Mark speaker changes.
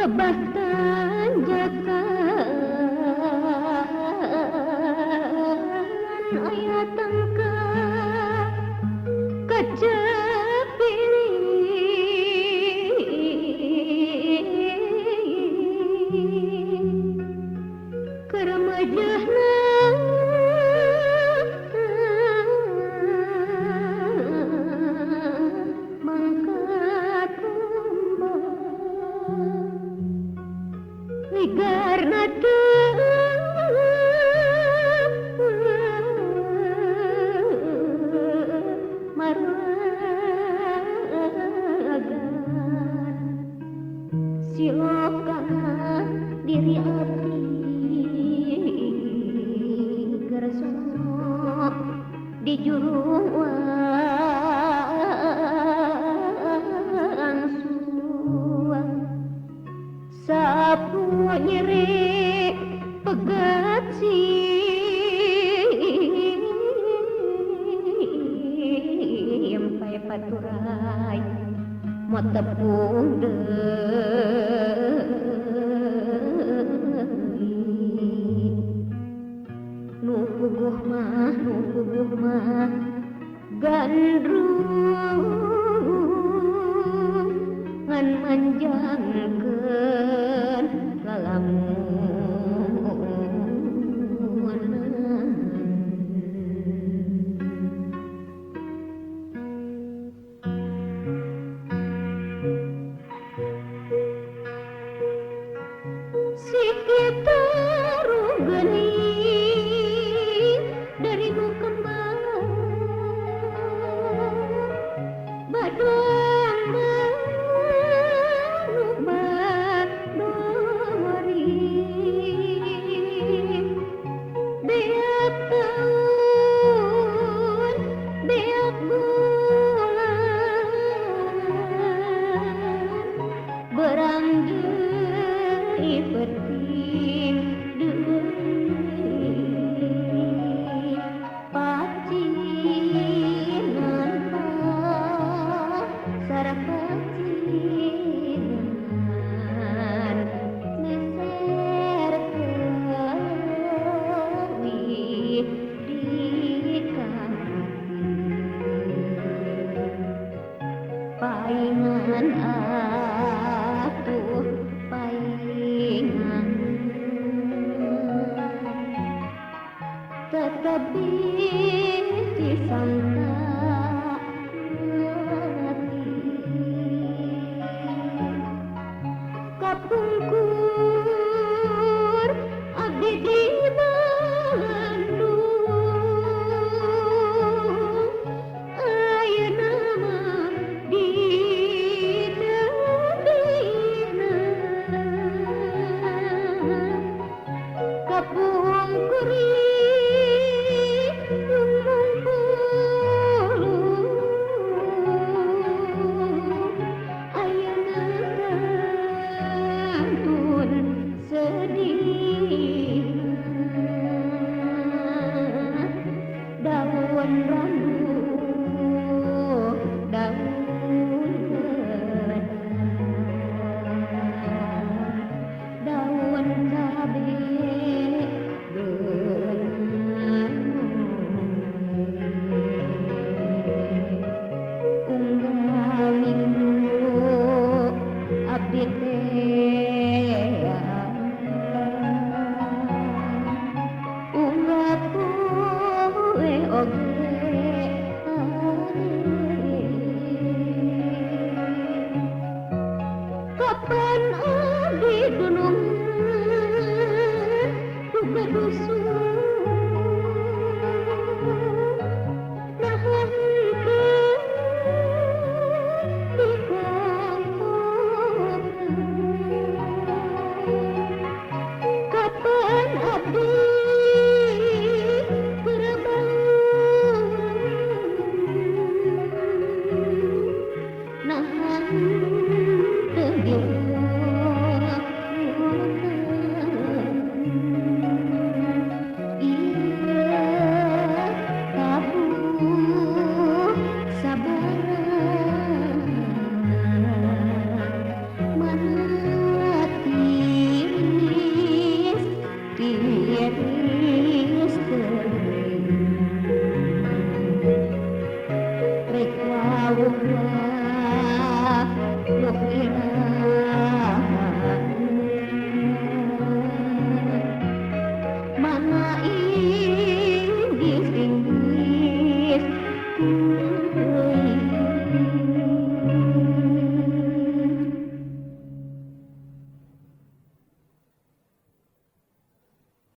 Speaker 1: Babatan jakan aya tangka kacepiring keramajahna mangkat ligarna maragan silokan diri abdi gersono di jurung wangsuang sapu nyeri pegat sampai paturai mau tepung deui nu puguh mah gandrung ngan manjangkeun lalamunan sekitar geuning dari nu kembang badang nu badori beak taun beak bulan berang deui penting deui pacinan sareng pacinan meser kewi di paingan atuh paingan tetapi disangka hati kapungkur abdi di Bandung ayeuna mah dina kapungkur daun randu daun cabe unggal minggu abdi teh unggal poe oge kapan abdi dunung duga